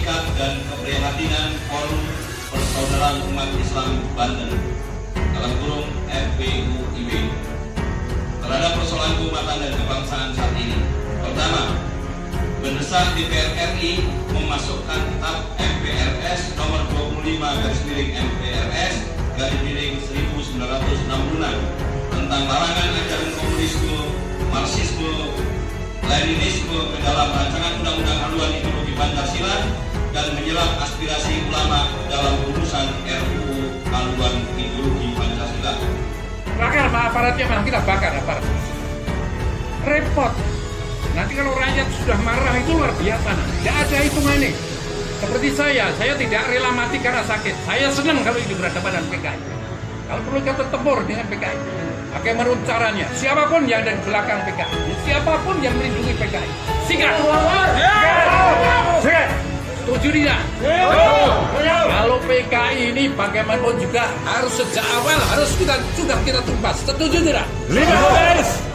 sikap dan keprihatinan Forum Persaudaraan Umat Islam Banten (FPUIB) terhadap persoalan keumatan dan kebangsaan saat ini. Pertama, mendesak DPR RI memasukkan TAP MPRS nomor 25/MPRS/1966 tentang larangan ajaran komunisme, Marxisme, Leninisme ke dalam rancangan undang-undang haluan ideologi Pancasila dan menyerap aspirasi ulama dalam urusan RUU haluan ideologi Pancasila. Bakar aparatnya, malah kita bakar aparat. Repot. Nanti kalau rakyat sudah marah itu luar biasa. Tidak ada hitungannya. Seperti saya tidak rela mati karena sakit. Saya senang kalau hidup berhadapan dengan PKI. Kalau perlu kita tempur dengan PKI. Bagaimana caranya? Siapapun yang ada di belakang PKI, siapapun yang melindungi PKI. Sikat. Setuju tidak? Kalau PKI ini bagaimanapun juga harus sejak awal sudah kita tumpas. Setuju tidak?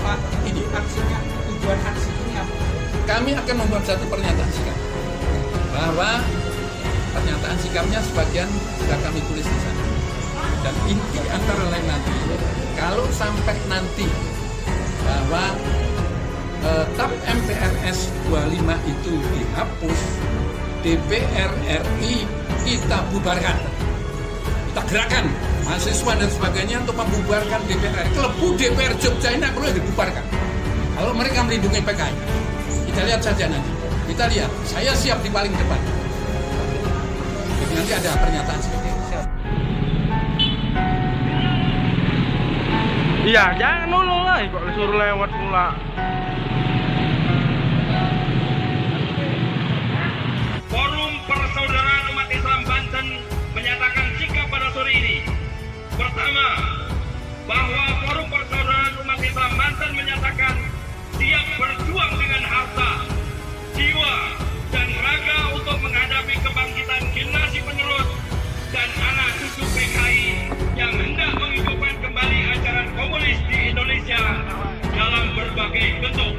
Pak, ini aksinya, tujuan aksi ini apa? Kami akan membuat satu pernyataan sikap bahwa pernyataan sikapnya sebagian sudah kami tulis di sana. Dan inti antara lain nanti, kalau sampai nanti bahwa TAP MPRS 25 itu dihapus, DPR RI kita bubarkan, kita gerakan mahasiswa dan sebagainya untuk membubarkan DPR RI. Kelebu DPR Jogja ini perlu dibubarkan kalau mereka melindungi PKI. Kita lihat saja nanti, kita lihat, saya siap di paling depan. Jadi nanti ada pernyataan seperti itu. Iya, jangan dulu lah, kok disuruh lewat pula. Forum Persaudaraan Umat Islam Banten menyatakan sikap pada sore ini. Pertama, bahwa Forum Persaudaraan Umat Islam Banten menyatakan siap berjuang dengan harta, jiwa, dan raga untuk menghadapi kebangkitan generasi penerus dan anak cucu PKI yang hendak menghidupkan kembali ajaran komunis di Indonesia dalam berbagai bentuk.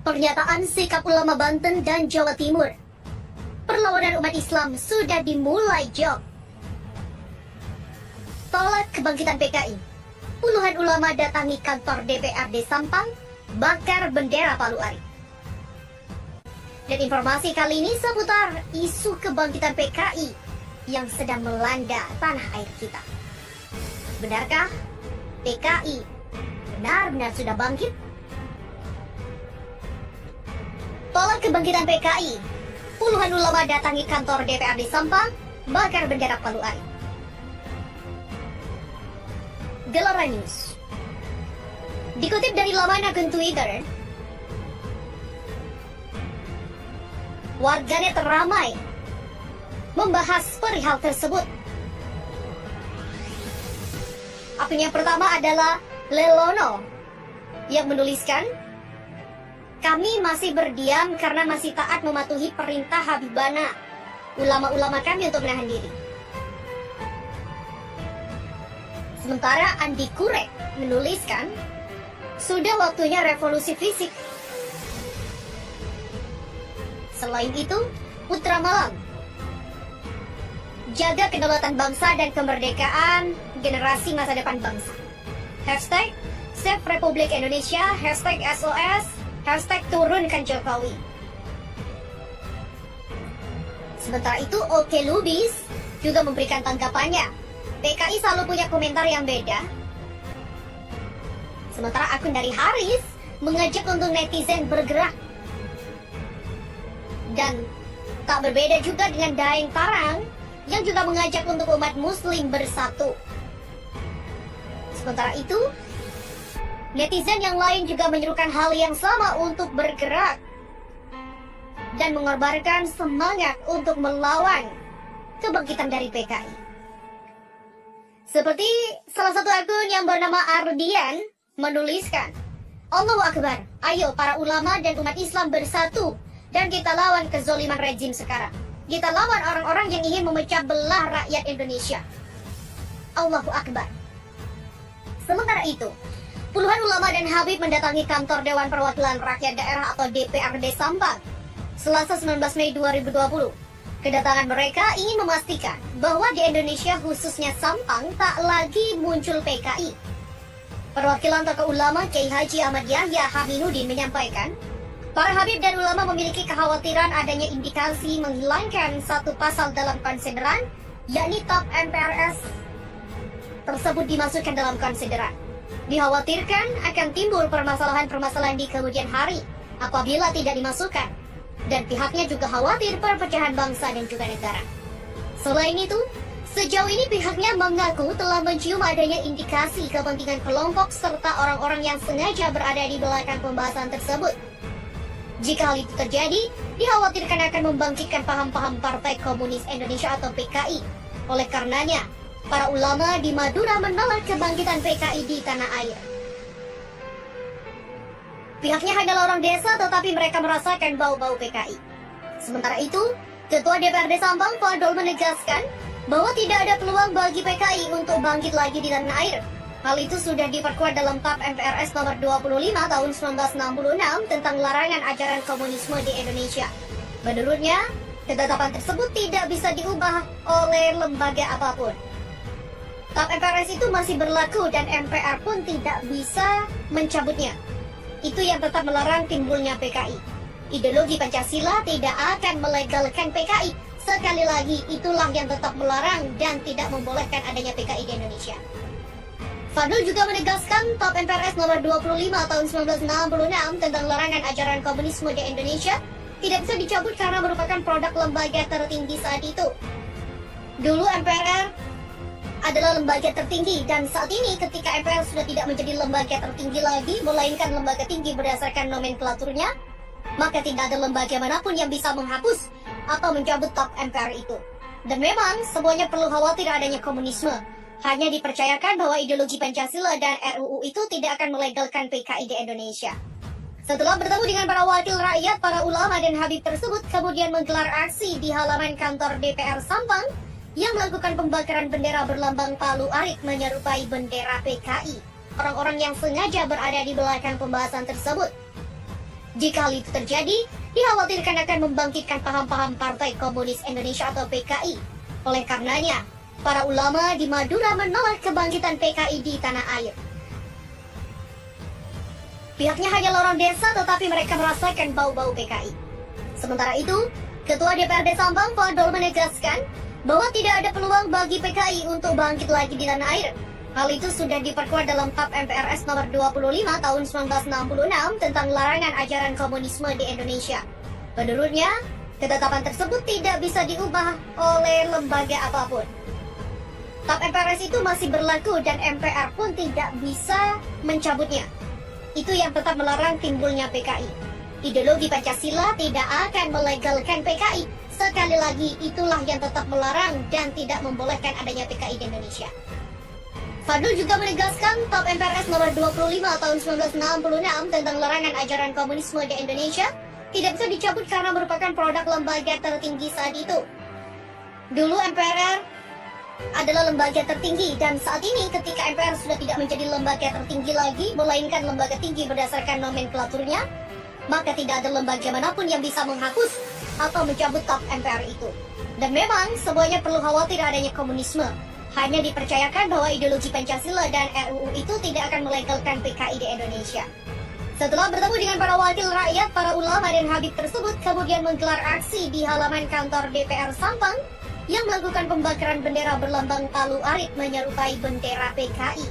Pernyataan sikap ulama Banten dan Jawa Timur. Perlawanan umat Islam sudah dimulai, Jok. Tolak kebangkitan PKI. Puluhan ulama datangi kantor DPRD Sampang, bakar bendera Palu Arit. Dan informasi kali ini seputar isu kebangkitan PKI yang sedang melanda tanah air kita. Benarkah PKI benar-benar sudah bangkit? Tolak kebangkitan PKI. Puluhan ulama datangi kantor DPRD Sampang, bakar bendera Palu Arit. Gelora News. Dikutip dari laman akun Twitter, warganet ramai membahas perihal tersebut. Akun yang pertama adalah Lelono yang menuliskan, "Kami masih berdiam karena masih taat mematuhi perintah Habibana, ulama-ulama kami untuk menahan diri." Sementara Andi Kurek menuliskan, "Sudah waktunya revolusi fisik." Selain itu, Putra Malang, "Jaga kedaulatan bangsa dan kemerdekaan generasi masa depan bangsa. Hashtag Save Republik Indonesia, hashtag SOS, hashtag turunkan Jokowi." Sementara itu, Oke Lubis juga memberikan tanggapannya. PKI selalu punya komentar yang beda. Sementara akun dari Haris mengajak untuk netizen bergerak. Dan tak berbeda juga dengan Daeng Tarang yang juga mengajak untuk umat muslim bersatu. Sementara itu, netizen yang lain juga menyerukan hal yang sama untuk bergerak dan mengorbankan semangat untuk melawan kebangkitan dari PKI. Seperti salah satu akun yang bernama Ardian menuliskan, Allahu Akbar, ayo para ulama dan umat Islam bersatu dan kita lawan kezoliman rejim sekarang. Kita lawan orang-orang yang ingin memecah belah rakyat Indonesia. Allahu Akbar. Sementara itu, puluhan ulama dan habib mendatangi kantor Dewan Perwakilan Rakyat Daerah atau DPRD Sampang Selasa 19 Mei 2020. Kedatangan mereka ingin memastikan bahwa di Indonesia khususnya Sampang tak lagi muncul PKI. Perwakilan tokoh ulama Kiai Haji Ahmad Yahya Haminuddin menyampaikan, para habib dan ulama memiliki kekhawatiran adanya indikasi menghilangkan satu pasal dalam konsideran, yakni TAP MPRS tersebut dimasukkan dalam konsideran. Dikhawatirkan akan timbul permasalahan-permasalahan di kemudian hari apabila tidak dimasukkan, dan pihaknya juga khawatir perpecahan bangsa dan juga negara. Selain itu, sejauh ini pihaknya mengaku telah mencium adanya indikasi kepentingan kelompok serta orang-orang yang sengaja berada di belakang pembahasan tersebut. Jika hal itu terjadi, dikhawatirkan akan membangkitkan paham-paham Partai Komunis Indonesia atau PKI. Oleh karenanya, para ulama di Madura menolak kebangkitan PKI di tanah air. Pihaknya hanyalah orang desa tetapi mereka merasakan bau-bau PKI. Sementara itu, Ketua DPRD Sampang Fadol menegaskan bahwa tidak ada peluang bagi PKI untuk bangkit lagi di tanah air. Hal itu sudah diperkuat dalam TAP MPRS nomor 25 tahun 1966 tentang larangan ajaran komunisme di Indonesia. Menurutnya, ketetapan tersebut tidak bisa diubah oleh lembaga apapun. TAP MPRS itu masih berlaku dan MPR pun tidak bisa mencabutnya. Itu yang tetap melarang timbulnya PKI. Ideologi Pancasila tidak akan melegalkan PKI. Sekali lagi, itulah yang tetap melarang dan tidak membolehkan adanya PKI di Indonesia. Fadul juga menegaskan TAP MPRS nomor 25 tahun 1966 tentang larangan ajaran komunisme di Indonesia tidak bisa dicabut karena merupakan produk lembaga tertinggi saat itu. Dulu MPR adalah lembaga tertinggi dan saat ini ketika MPR sudah tidak menjadi lembaga tertinggi lagi melainkan lembaga tinggi berdasarkan nomenklaturnya, maka tidak ada lembaga manapun yang bisa menghapus atau mencabut TAP MPR itu. Dan memang semuanya perlu khawatir adanya komunisme. Hanya dipercayakan bahwa ideologi Pancasila dan RUU itu tidak akan melegalkan PKI di Indonesia. Setelah bertemu dengan para wakil rakyat, para ulama dan habib tersebut kemudian menggelar aksi di halaman kantor DPR Sampang yang melakukan pembakaran bendera berlambang palu arit menyerupai bendera PKI. Orang-orang yang sengaja berada di belakang pembahasan tersebut. Jika hal itu terjadi, dikhawatirkan akan membangkitkan paham-paham Partai Komunis Indonesia atau PKI. Oleh karenanya, para ulama di Madura menolak kebangkitan PKI di tanah air. Pihaknya hanyalah orang desa tetapi mereka merasakan bau-bau PKI. Sementara itu, Ketua DPRD Sampang Fadol menegaskan bahwa tidak ada peluang bagi PKI untuk bangkit lagi di tanah air. Hal itu sudah diperkuat dalam TAP MPRS nomor 25 tahun 1966 tentang larangan ajaran komunisme di Indonesia. Menurutnya, ketetapan tersebut tidak bisa diubah oleh lembaga apapun. TAP MPRS itu masih berlaku dan MPR pun tidak bisa mencabutnya. Itu yang tetap melarang timbulnya PKI. Ideologi Pancasila tidak akan melegalkan PKI. Sekali lagi, itulah yang tetap melarang dan tidak membolehkan adanya PKI di Indonesia. Fadul juga menegaskan TAP MPRS nomor 25 tahun 1966 tentang larangan ajaran komunisme di Indonesia tidak bisa dicabut karena merupakan produk lembaga tertinggi saat itu. Dulu MPR adalah lembaga tertinggi dan saat ini ketika MPR sudah tidak menjadi lembaga tertinggi lagi melainkan lembaga tinggi berdasarkan nomenklaturnya, maka tidak ada lembaga manapun yang bisa menghapus atau mencabut TAP MPR itu. Dan memang semuanya perlu khawatir adanya komunisme. Hanya dipercayakan bahwa ideologi Pancasila dan RUU itu tidak akan melegalkan PKI di Indonesia. Setelah bertemu dengan para wakil rakyat, para ulama dan habib tersebut kemudian menggelar aksi di halaman kantor DPR Sampang yang melakukan pembakaran bendera berlambang palu arit menyerupai bendera PKI.